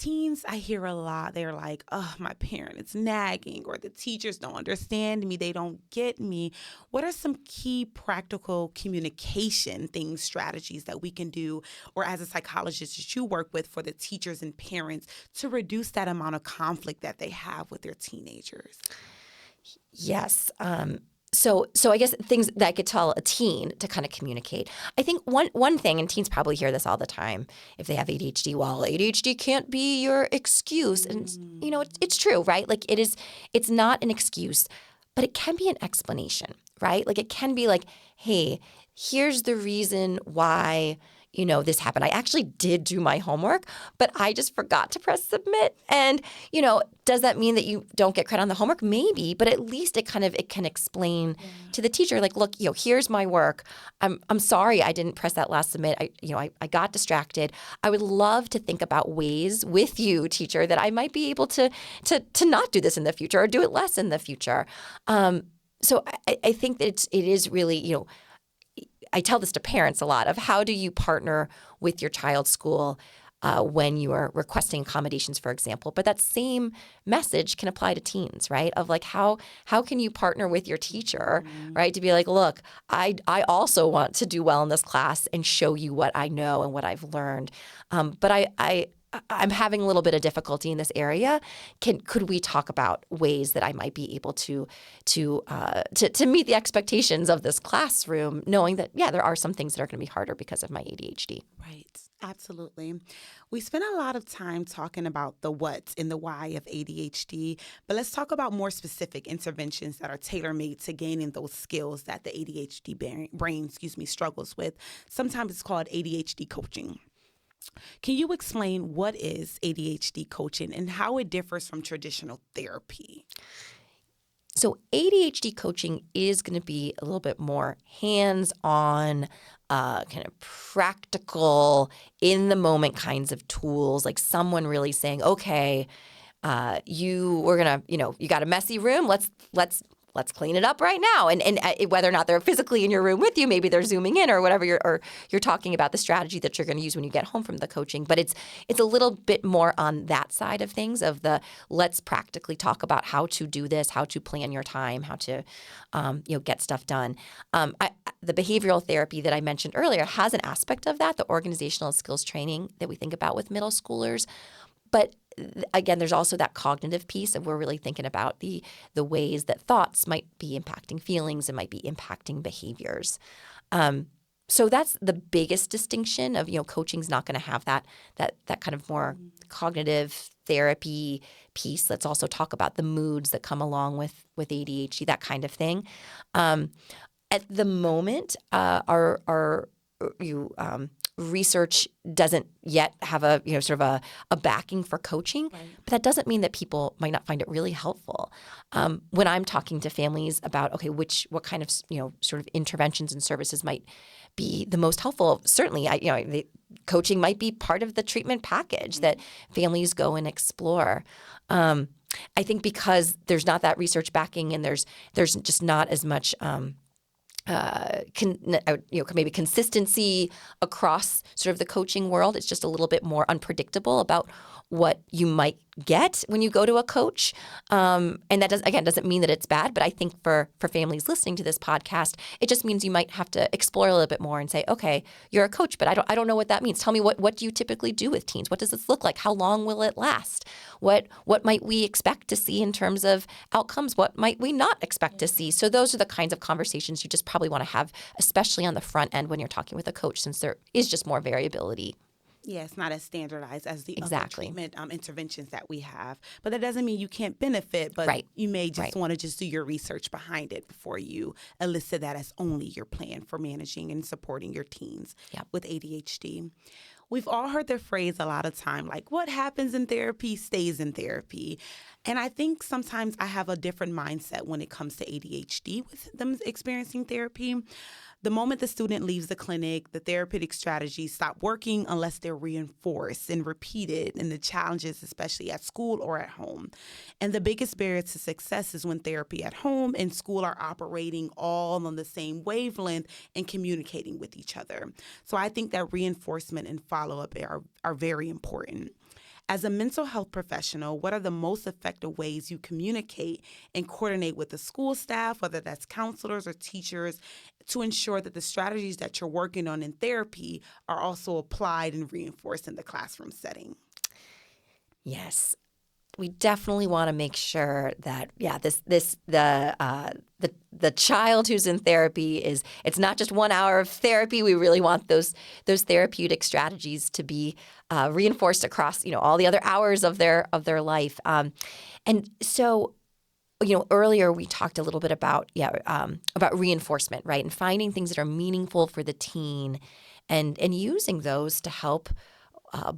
teens, I hear a lot. They're like, oh, my parent is nagging, or the teachers don't understand me. They don't get me. What are some key practical communication things, strategies that we can do, or as a psychologist that you work with for the teachers and parents to reduce that amount of conflict that they have with their teenagers? Yes. So I guess things that I could tell a teen to kind of communicate. I think one thing, and teens probably hear this all the time if they have ADHD. Well, ADHD can't be your excuse, and it's true, right? Like it's not an excuse, but it can be an explanation, right? Like it can be like, hey, here's the reason why this happened. I actually did do my homework, but I just forgot to press submit. And, does that mean that you don't get credit on the homework? Maybe, but at least it can explain to the teacher, like, look, here's my work. I'm sorry I didn't press that last submit. I got distracted. I would love to think about ways with you, teacher, that I might be able to not do this in the future or do it less in the future. So I think that it is really, I tell this to parents a lot of how do you partner with your child's school when you are requesting accommodations, for example. But that same message can apply to teens, right? Of like how can you partner with your teacher, right? To be like, look, I also want to do well in this class and show you what I know and what I've learned. But I'm having a little bit of difficulty in this area. Could we talk about ways that I might be able to meet the expectations of this classroom, knowing that there are some things that are going to be harder because of my ADHD. Right. Absolutely. We spent a lot of time talking about the what and the why of ADHD, but let's talk about more specific interventions that are tailor-made to gaining those skills that the ADHD brain struggles with. Sometimes it's called ADHD coaching. Can you explain what is ADHD coaching and how it differs from traditional therapy? So ADHD coaching is going to be a little bit more hands-on, kind of practical, in-the-moment kinds of tools, like someone really saying, okay, you got a messy room. Let's clean it up right now. And whether or not they're physically in your room with you, maybe they're zooming in or whatever you're talking about the strategy that you're going to use when you get home from the coaching. But it's a little bit more on that side of things of the let's practically talk about how to do this, how to plan your time, how to get stuff done. The behavioral therapy that I mentioned earlier has an aspect of that, the organizational skills training that we think about with middle schoolers. But again, there's also that cognitive piece of we're really thinking about the ways that thoughts might be impacting feelings and might be impacting behaviors. So that's the biggest distinction of, coaching's not going to have that kind of more cognitive therapy piece. Let's also talk about the moods that come along with ADHD, that kind of thing. At the moment, our research doesn't yet have a sort of a backing for coaching, right. But that doesn't mean that people might not find it really helpful. When I'm talking to families about what kind of sort of interventions and services might be the most helpful, certainly the coaching might be part of the treatment package that families go and explore. I think because there's not that research backing and there's just not as much maybe consistency across sort of the coaching world. It's just a little bit more unpredictable about what you might get when you go to a coach. And that doesn't mean that it's bad, but I think for families listening to this podcast, it just means you might have to explore a little bit more and say, okay, you're a coach, but I don't know what that means. Tell me what do you typically do with teens? What does this look like? How long will it last? What might we expect to see in terms of outcomes? What might we not expect to see? So those are the kinds of conversations you just probably want to have, especially on the front end when you're talking with a coach, since there is just more variability. Yeah, it's not as standardized as the other treatment interventions that we have. But that doesn't mean you can't benefit, but you may just want to just do your research behind it before you elicit that as only your plan for managing and supporting your teens with ADHD. We've all heard the phrase a lot of time, like what happens in therapy stays in therapy. And I think sometimes I have a different mindset when it comes to ADHD with them experiencing therapy. The moment the student leaves the clinic, the therapeutic strategies stop working unless they're reinforced and repeated in the challenges, especially at school or at home. And the biggest barrier to success is when therapy at home and school are operating all on the same wavelength and communicating with each other. So I think that reinforcement and follow-up are very important. As a mental health professional, what are the most effective ways you communicate and coordinate with the school staff, whether that's counselors or teachers, to ensure that the strategies that you're working on in therapy are also applied and reinforced in the classroom setting? Yes. We definitely want to make sure that the child who's in therapy it's not just 1 hour of therapy. We really want those therapeutic strategies to be reinforced across all the other hours of their life. And so earlier we talked a little bit about reinforcement, right, and finding things that are meaningful for the teen, and using those to help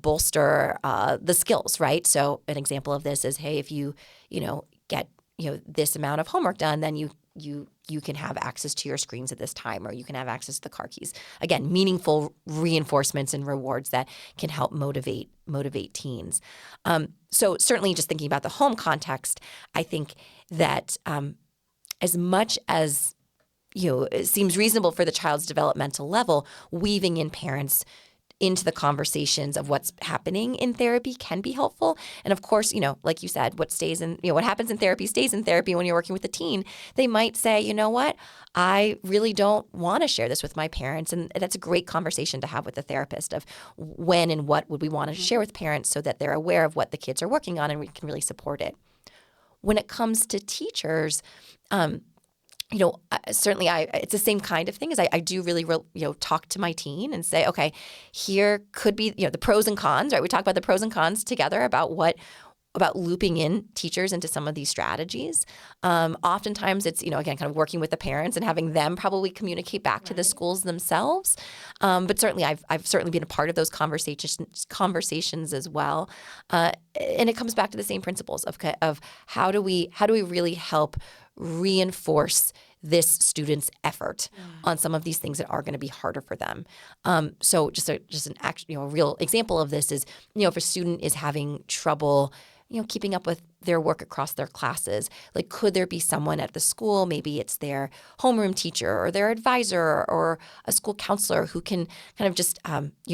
bolster the skills, right? So an example of this is, hey, if you get this amount of homework done, then you can have access to your screens at this time, or you can have access to the car keys. Again, meaningful reinforcements and rewards that can help motivate teens. So certainly, just thinking about the home context, I think that as much as it seems reasonable for the child's developmental level, weaving in parents into the conversations of what's happening in therapy can be helpful. And of course, like you said, what happens in therapy stays in therapy. When you're working with a teen, they might say, you know what, I really don't want to share this with my parents. And that's a great conversation to have with the therapist of when and what would we want to share with parents so that they're aware of what the kids are working on and we can really support it. When it comes to teachers, certainly it's the same kind of thing as I do really, talk to my teen and say, okay, here could be, the pros and cons, right? We talk about the pros and cons together about looping in teachers into some of these strategies. Oftentimes it's, again, kind of working with the parents and having them probably communicate back to the schools themselves. But certainly I've certainly been a part of those conversations as well. And it comes back to the same principles of how do we really help reinforce this student's effort on some of these things that are going to be harder for them. So just an a real example of this is, if a student is having trouble, keeping up with their work across their classes, like could there be someone at the school, maybe it's their homeroom teacher or their advisor or a school counselor who can kind of just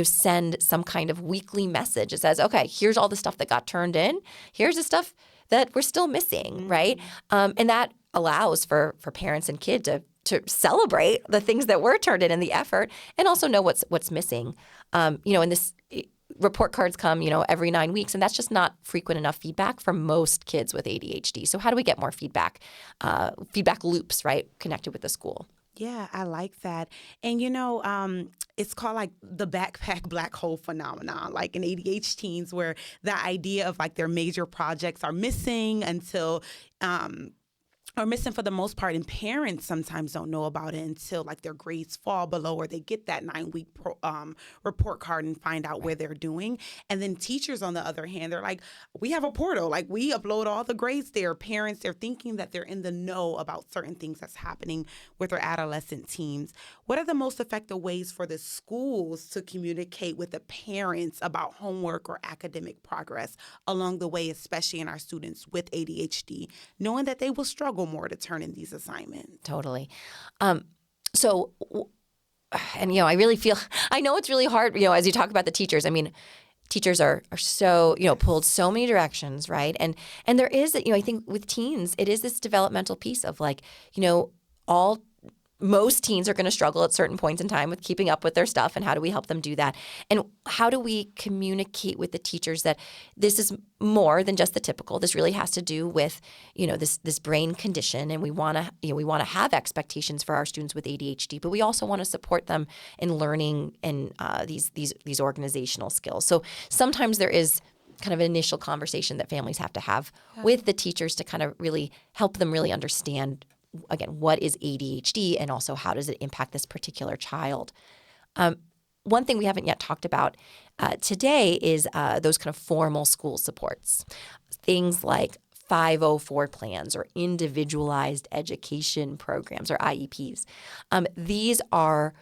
send some kind of weekly message that says, okay, here's all the stuff that got turned in, here's the stuff that we're still missing, right? And that allows for parents and kids to celebrate the things that were turned in and the effort, and also know what's missing. And this report cards come, every 9 weeks, and that's just not frequent enough feedback for most kids with ADHD. So how do we get more feedback loops, right, connected with the school? Yeah, I like that. And, it's called like the backpack black hole phenomenon, like in ADHD teens, where the idea of like their major projects are missing or missing for the most part, and parents sometimes don't know about it until like their grades fall below or they get that 9-week report card and find out where they're doing. And then teachers, on the other hand, they're like, we have a portal, like we upload all the grades there. Parents, they're thinking that they're in the know about certain things that's happening with their adolescent teens. What are the most effective ways for the schools to communicate with the parents about homework or academic progress along the way, especially in our students with ADHD, knowing that they will struggle more to turn in these assignments? Totally. I really feel, I know it's really hard, as you talk about the teachers. I mean, teachers are so, pulled so many directions, right? And there is, I think with teens, it is this developmental piece of like, most teens are going to struggle at certain points in time with keeping up with their stuff, and how do we help them do that? And how do we communicate with the teachers that this is more than just the typical? This really has to do with, this brain condition, and we want to have expectations for our students with ADHD, but we also want to support them in learning and these organizational skills. So sometimes there is kind of an initial conversation that families have to have with the teachers to kind of really help them really understand, again, what is ADHD, and also how does it impact this particular child? One thing we haven't yet talked about today is those kind of formal school supports. Things like 504 plans or individualized education programs or IEPs. These are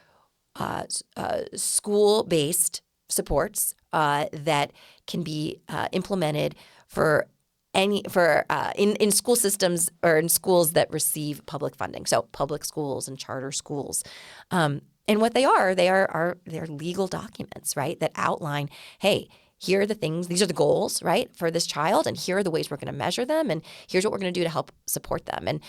school-based supports that can be implemented in school systems or in schools that receive public funding, so public schools and charter schools. And what they're legal documents, right, that outline, hey, here are the things, these are the goals, right, for this child, and here are the ways we're going to measure them, and here's what we're going to do to help support them. And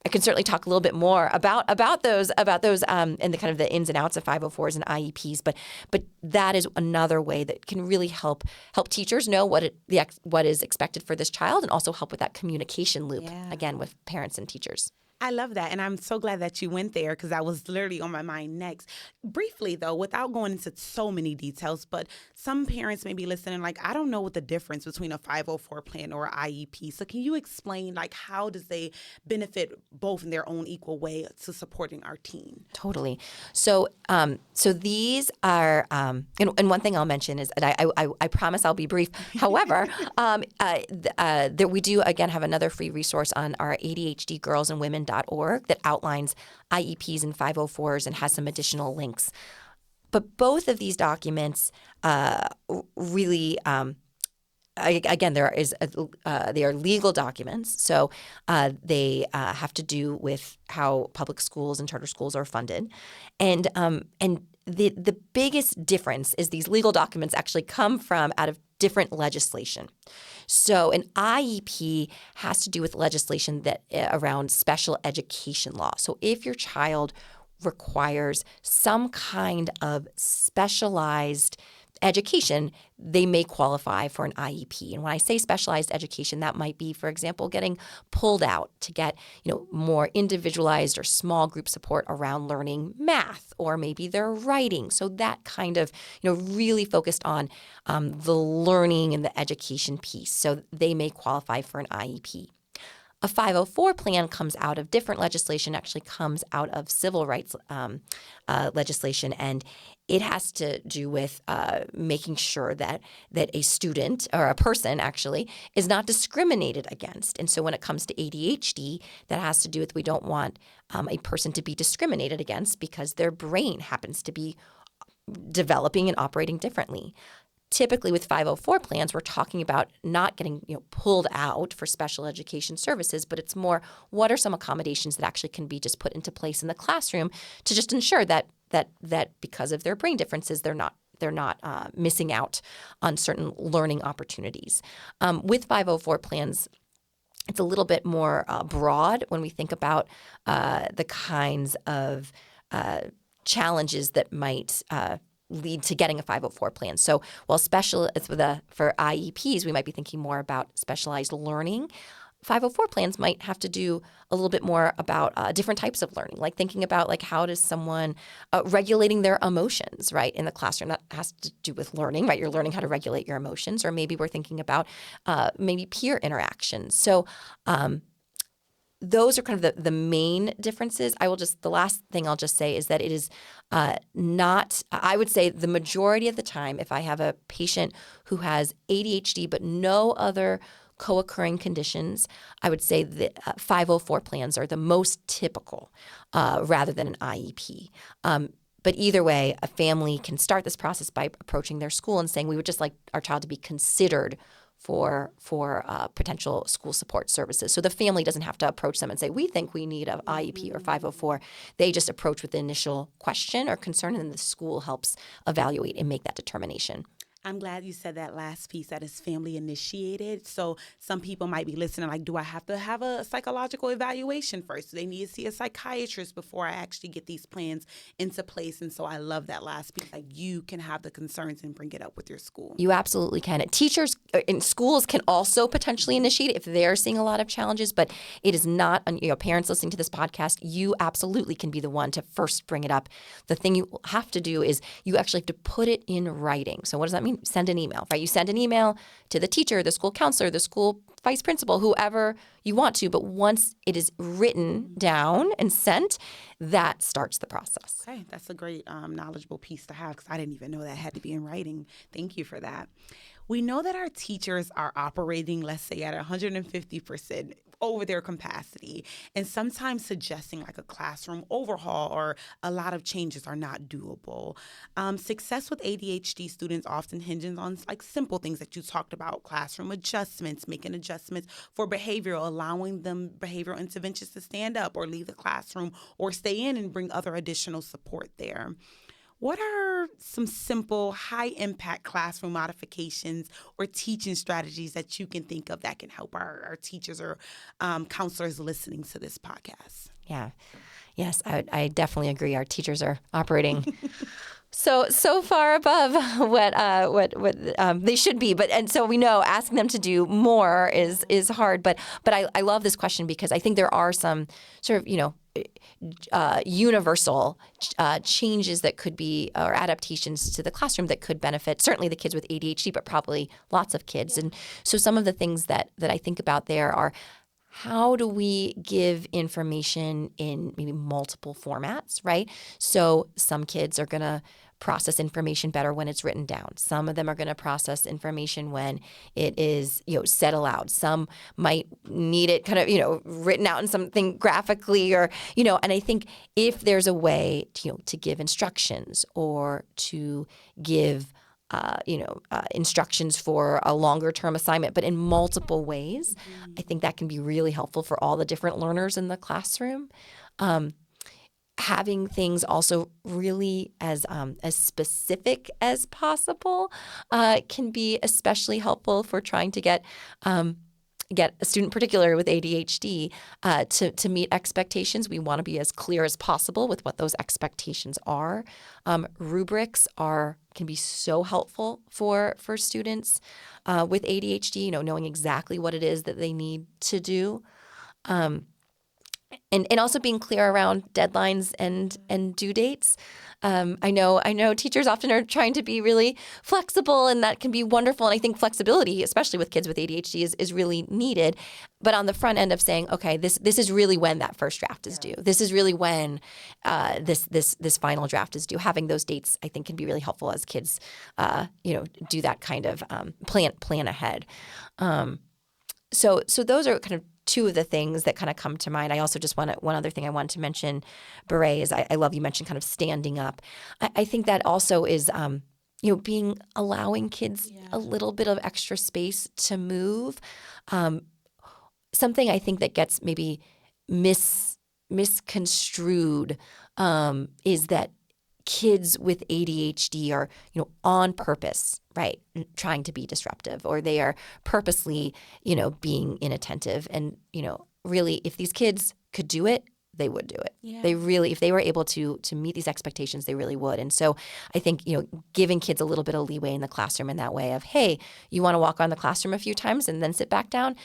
I can certainly talk a little bit more about those and the kind of the ins and outs of 504s and IEPs, but that is another way that can really help teachers know what is expected for this child, and also help with that communication loop, again, with parents and teachers. I love that. And I'm so glad that you went there, because that was literally on my mind next. Briefly, though, without going into so many details, but some parents may be listening like, I don't know what the difference between a 504 plan or IEP. So can you explain, like, how does they benefit both in their own equal way to supporting our teen? Totally. So these are, and one thing I'll mention is that I promise I'll be brief. However, that we do, again, have another free resource on our ADHD Girls and Women that outlines IEPs and 504s and has some additional links. But both of these documents really, again, they are legal documents. So they have to do with how public schools and charter schools are funded. And the biggest difference is these legal documents actually come from out of different legislation. So an IEP has to do with legislation that around special education law. So if your child requires some kind of specialized education, they may qualify for an IEP. And when I say specialized education, that might be, for example, getting pulled out to get, more individualized or small group support around learning math, or maybe their writing. So that kind of, really focused on the learning and the education piece. So they may qualify for an IEP. A 504 plan comes out of different legislation, actually comes out of civil rights legislation, and it has to do with making sure that a student or a person actually is not discriminated against. And so when it comes to ADHD, that has to do with we don't want a person to be discriminated against because their brain happens to be developing and operating differently. Typically with 504 plans, we're talking about not getting pulled out for special education services, but it's more what are some accommodations that actually can be just put into place in the classroom to just ensure that because of their brain differences, they're not missing out on certain learning opportunities. With 504 plans, it's a little bit more broad when we think about the kinds of challenges that might lead to getting a 504 plan. So while for IEPs, we might be thinking more about specialized learning. 504 plans might have to do a little bit more about different types of learning, like thinking about like how does someone regulating their emotions, right, in the classroom. That has to do with learning, right? You're learning how to regulate your emotions, or maybe we're thinking about maybe peer interactions. So those are kind of the main differences. The last thing I'll just say is that it is not, I would say the majority of the time, if I have a patient who has ADHD but no other co-occurring conditions, I would say that 504 plans are the most typical rather than an IEP. But either way, a family can start this process by approaching their school and saying, we would just like our child to be considered for potential school support services. So the family doesn't have to approach them and say, we think we need an IEP or 504. They just approach with the initial question or concern, and then the school helps evaluate and make that determination. I'm glad you said that last piece, that is family initiated. So some people might be listening like, do I have to have a psychological evaluation first? Do they need to see a psychiatrist before I actually get these plans into place? And so I love that last piece. Like, you can have the concerns and bring it up with your school. You absolutely can. Teachers in schools can also potentially initiate it if they're seeing a lot of challenges, but it is not, parents listening to this podcast, you absolutely can be the one to first bring it up. The thing you have to do is you actually have to put it in writing. So what does that mean? Send an email, right? You send an email to the teacher, the school counselor, the school vice principal, whoever you want to. But once it is written down and sent, that starts the process. Okay, that's a great knowledgeable piece to have, because I didn't even know that had to be in writing. Thank you for that. We know that our teachers are operating, let's say, at 150% over their capacity, and sometimes suggesting like a classroom overhaul or a lot of changes are not doable. Success with ADHD students often hinges on like simple things that you talked about: classroom adjustments, making adjustments for behavioral, allowing them behavioral interventions to stand up or leave the classroom or stay in and bring other additional support there. what are some simple, high-impact classroom modifications or teaching strategies that you can think of that can help our teachers or counselors listening to this podcast? Yeah. Yes, I definitely agree. Our teachers are operating so far above what they should be, and so we know asking them to do more is hard. But I love this question because I think there are some sort of universal changes that could be, or adaptations to the classroom that could benefit certainly the kids with ADHD, but probably lots of kids. And so some of the things that I think about there are, how do we give information in maybe multiple formats, right? So some kids are going to process information better when it's written down. Some of them are going to process information when it is, said aloud. Some might need it kind of, written out in something graphically or, and I think if there's a way to give instructions or to give instructions for a longer term assignment, but in multiple ways, I think that can be really helpful for all the different learners in the classroom. Having things also really as specific as possible can be especially helpful for trying to get a student particular with ADHD to meet expectations. We want to be as clear as possible with what those expectations are. Rubrics can be so helpful for students with ADHD, knowing exactly what it is that they need to do. And also being clear around deadlines and due dates. I know teachers often are trying to be really flexible, and that can be wonderful. And I think flexibility, especially with kids with ADHD, is really needed. But on the front end of saying, okay, this is really when that first draft is due. This is really when this final draft is due. Having those dates, I think, can be really helpful as kids, do that kind of plan ahead. So those are kind of two of the things that kind of come to mind. I also just one other thing I wanted to mention, Beret, is I love you mentioned kind of standing up. I think that also is, allowing kids a little bit of extra space to move. Something I think that gets maybe misconstrued is that kids with ADHD are, on purpose, right, trying to be disruptive, or they are purposely, being inattentive. And, really, if these kids could do it, they would do it. Yeah. They really, if they were able to meet these expectations, they really would. And so I think, giving kids a little bit of leeway in the classroom in that way of, hey, you want to walk around the classroom a few times and then sit back down?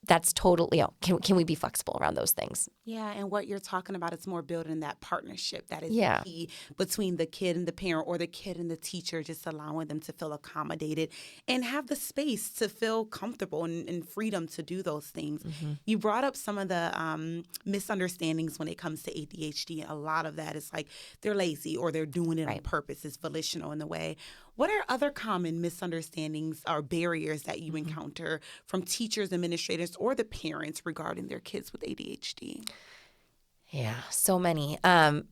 That's totally, can we be flexible around those things? Yeah, and what you're talking about is more building that partnership that is key between the kid and the parent, or the kid and the teacher, just allowing them to feel accommodated and have the space to feel comfortable and freedom to do those things. Mm-hmm. You brought up some of the misunderstandings when it comes to ADHD. A lot of that is like they're lazy or they're doing it on purpose. It's volitional in the way. What are other common misunderstandings or barriers that you encounter from teachers, administrators, or the parents regarding their kids with ADHD? Yeah, so many. They're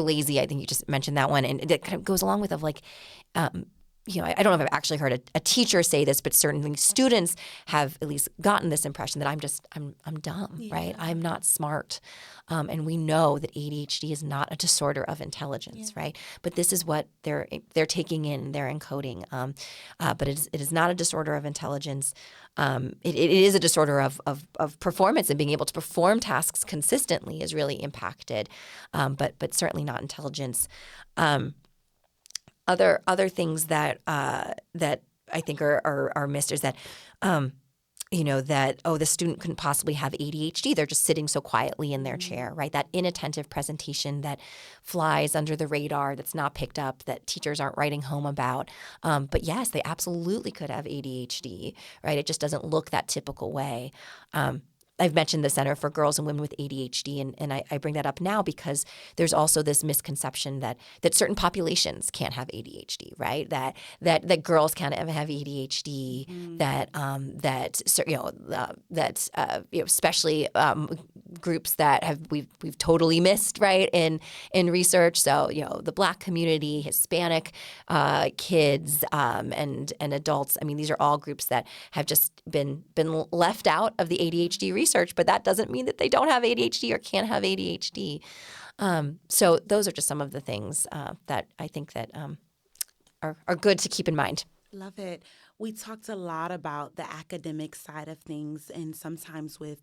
lazy. I think you just mentioned that one, and it kind of goes along with I don't know if I've actually heard a teacher say this, but certainly students have at least gotten this impression that I'm dumb, right? I'm not smart. And we know that ADHD is not a disorder of intelligence, right? But this is what they're taking in, they're encoding. But it is not a disorder of intelligence. It is a disorder of performance, and being able to perform tasks consistently is really impacted, but certainly not intelligence. Other things that I think are missed is that the student couldn't possibly have ADHD. They're just sitting so quietly in their chair, right? That inattentive presentation that flies under the radar, that's not picked up, that teachers aren't writing home about. But yes, they absolutely could have ADHD, right? It just doesn't look that typical way. I've mentioned the Center for Girls and Women with ADHD, and I bring that up now because there's also this misconception that certain populations can't have ADHD, right? That girls can't have ADHD, especially groups that we've totally missed, right, in research. So, the Black community, Hispanic kids, and adults. I mean, these are all groups that have just been left out of the ADHD research, but that doesn't mean that they don't have ADHD or can't have ADHD. So those are just some of the things that I think that are good to keep in mind. Love it. We talked a lot about the academic side of things, and sometimes with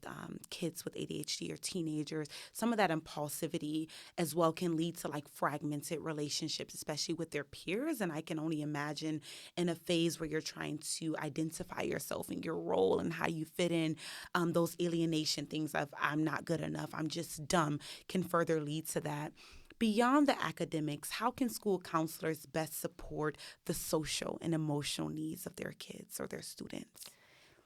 kids with ADHD or teenagers, some of that impulsivity as well can lead to like fragmented relationships, especially with their peers. And I can only imagine in a phase where you're trying to identify yourself and your role and how you fit in, those alienation things of I'm not good enough, I'm just dumb, can further lead to that. Beyond the academics, how can school counselors best support the social and emotional needs of their kids or their students?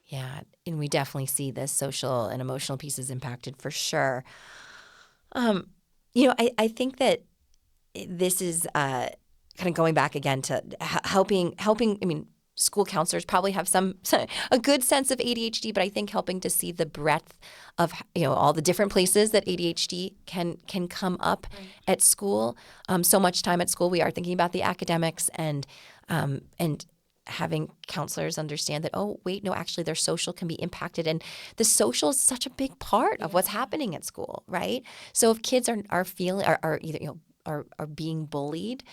Yeah, and we definitely see the social and emotional pieces impacted for sure. I think that this is kind of going back again to helping. I mean, school counselors probably have a good sense of ADHD, but I think helping to see the breadth of all the different places that ADHD can come up at school. So much time at school, we are thinking about the academics and having counselors understand that, oh, wait, no, actually their social can be impacted. And the social is such a big part of what's happening at school, right? So if kids are feeling, are either, are being bullied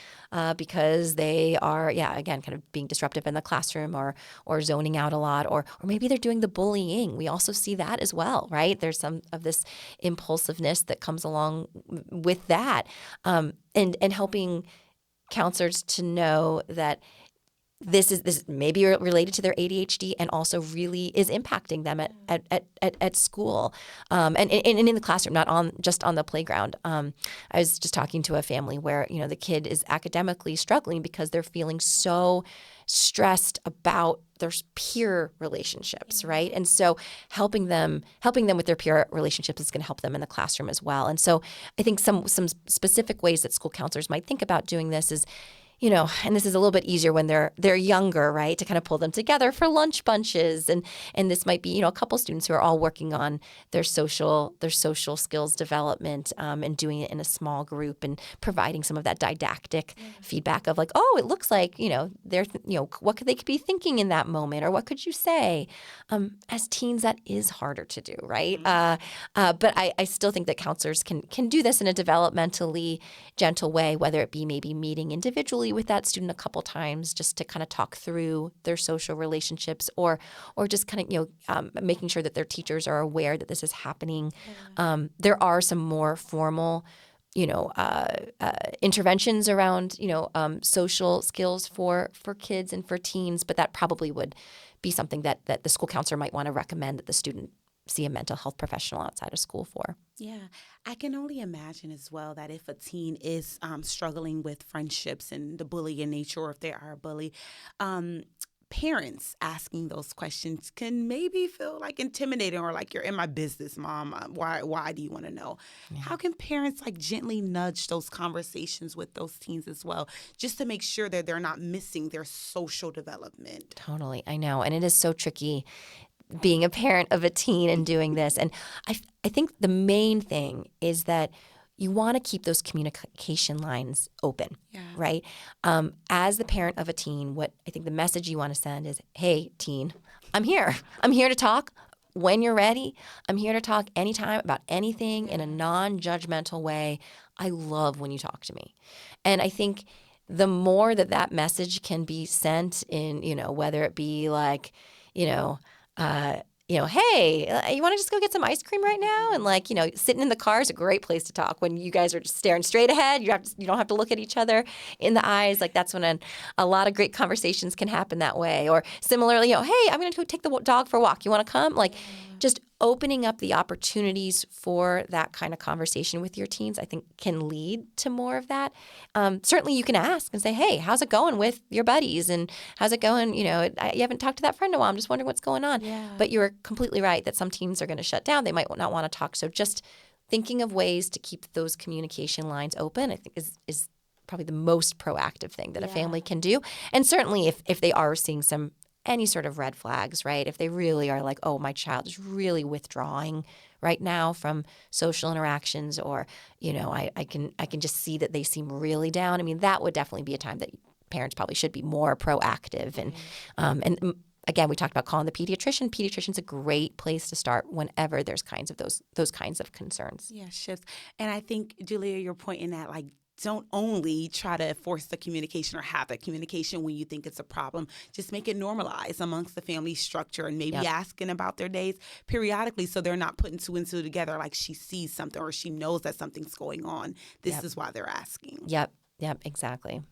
because they are, again, kind of being disruptive in the classroom or zoning out a lot, or maybe they're doing the bullying. We also see that as well, right? There's some of this impulsiveness that comes along with that, and helping counselors to know that this may be related to their ADHD and also really is impacting them at school, and in the classroom, not just on the playground. I was just talking to a family where the kid is academically struggling because they're feeling so stressed about their peer relationships, right? And so helping them with their peer relationships is going to help them in the classroom as well. And so I think some specific ways that school counselors might think about doing this is, and this is a little bit easier when they're younger, right? To kind of pull them together for lunch bunches, and this might be a couple students who are all working on their social skills development, and doing it in a small group and providing some of that didactic feedback of like, oh, it looks like they're what could they be thinking in that moment, or what could you say? As teens, that is harder to do, right? But I still think that counselors can do this in a developmentally gentle way, whether it be maybe meeting individually with that student a couple times just to kind of talk through their social relationships, or just kind of making sure that their teachers are aware that this is happening. There are some more formal interventions around social skills for kids and for teens, but that probably would be something that the school counselor might want to recommend that the student see a mental health professional outside of school for. Yeah, I can only imagine as well that if a teen is struggling with friendships and the bullying nature, or if they are a bully, parents asking those questions can maybe feel like intimidating, or like, you're in my business, Mom. Why do you want to know? Yeah. How can parents like gently nudge those conversations with those teens as well, just to make sure that they're not missing their social development? Totally, I know, and it is so tricky being a parent of a teen and doing this. And I think the main thing is that you want to keep those communication lines open, right? As the parent of a teen, what I think the message you want to send is, hey, teen, I'm here. I'm here to talk when you're ready. I'm here to talk anytime about anything in a non-judgmental way. I love when you talk to me. And I think the more that message can be sent in, whether it be like, hey, you want to just go get some ice cream right now? And like, sitting in the car is a great place to talk when you guys are just staring straight ahead. You don't have to look at each other in the eyes. Like, that's when a lot of great conversations can happen that way. Or similarly, hey, I'm going to go take the dog for a walk. You want to come? Like, just opening up the opportunities for that kind of conversation with your teens, I think, can lead to more of that. Certainly you can ask and say, hey, how's it going with your buddies? And how's it going? You haven't talked to that friend in a while. I'm just wondering what's going on. Yeah. But you're completely right that some teens are going to shut down. They might not want to talk. So just thinking of ways to keep those communication lines open, I think is probably the most proactive thing that a family can do. And certainly if they are seeing some any sort of red flags, right? If they really are like, oh, my child is really withdrawing right now from social interactions, or, I can just see that they seem really down. I mean, that would definitely be a time that parents probably should be more proactive. And again, we talked about calling the pediatrician. Pediatrician's a great place to start whenever there's those kinds of concerns. Yeah, shifts. And I think, Julia, you're pointing at don't only try to force the communication or have that communication when you think it's a problem. Just make it normalized amongst the family structure, and maybe asking about their days periodically so they're not putting two and two together, like she sees something or she knows that something's going on. This is why they're asking. Yep, exactly.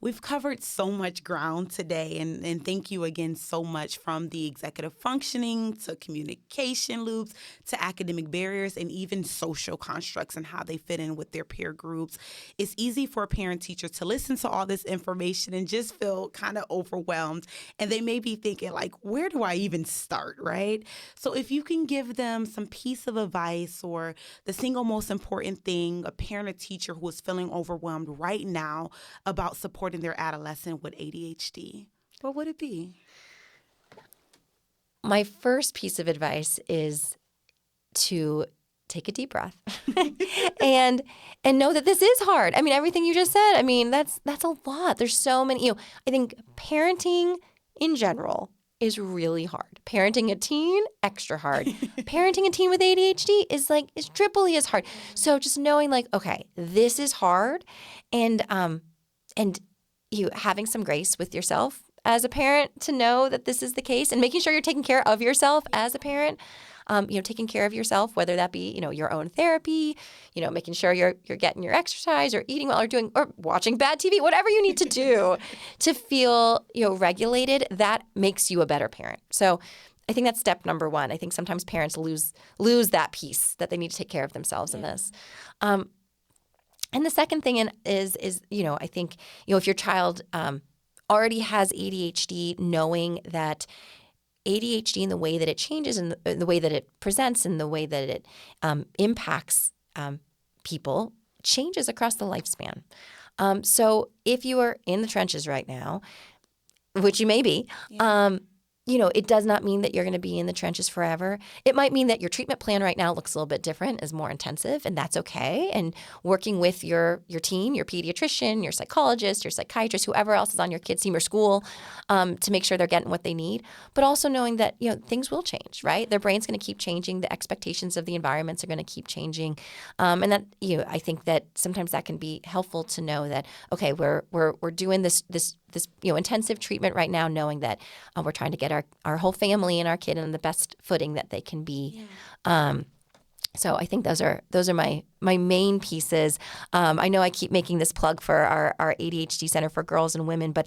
We've covered so much ground today, and thank you again so much, from the executive functioning to communication loops to academic barriers and even social constructs and how they fit in with their peer groups. It's easy for a parent teacher to listen to all this information and just feel kind of overwhelmed, and they may be thinking where do I even start, right? So if you can give them some piece of advice or the single most important thing a parent or teacher who is feeling overwhelmed right now about supporting their adolescent with ADHD, what would it be? My first piece of advice is to take a deep breath and know that this is hard. I mean, everything you just said, I mean, that's a lot. There's so many, I think parenting in general is really hard. Parenting a teen, extra hard. Parenting a teen with ADHD is triply as hard. So just knowing okay, this is hard, and you having some grace with yourself as a parent to know that this is the case, and making sure you're taking care of yourself as a parent. Taking care of yourself, whether that be, your own therapy, making sure you're getting your exercise or eating well or watching bad TV, whatever you need to do to feel, regulated, that makes you a better parent. So I think that's step number one. I think sometimes parents lose that piece that they need to take care of themselves in this. And the second thing is I think, if your child already has ADHD, knowing that ADHD and the way that it changes and the way that it presents and the way that it impacts people changes across the lifespan. So if you are in the trenches right now, which you may be, it does not mean that you're going to be in the trenches forever. It might mean that your treatment plan right now looks a little bit different, is more intensive, and that's okay. And working with your team, your pediatrician, your psychologist, your psychiatrist, whoever else is on your kid's team or school, to make sure they're getting what they need. But also knowing that, things will change, right? Their brain's going to keep changing. The expectations of the environments are going to keep changing. And that, I think that sometimes that can be helpful to know that, okay, we're doing this intensive treatment right now, knowing that we're trying to get our whole family and our kid on the best footing that they can be. So I think those are my main pieces. I know I keep making this plug for our ADHD Center for Girls and Women, but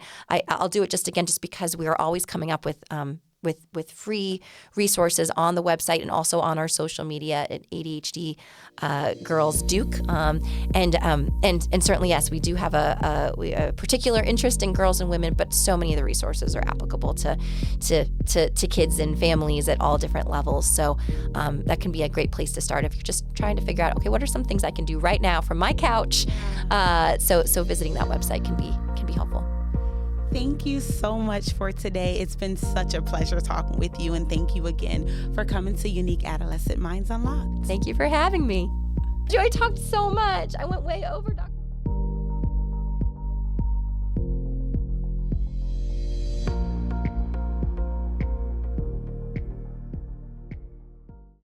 I'll do it just because we are always coming up with free resources on the website and also on our social media at ADHD Girls Duke. And certainly, yes, we do have a particular interest in girls and women, but so many of the resources are applicable to kids and families at all different levels. So that can be a great place to start if you're just trying to figure out, okay, what are some things I can do right now from my couch? So visiting that website can be helpful. Thank you so much for today. It's been such a pleasure talking with you, and thank you again for coming to Unique Adolescent Minds Unlocked. Thank you for having me. I talked so much. I went way over, Dr.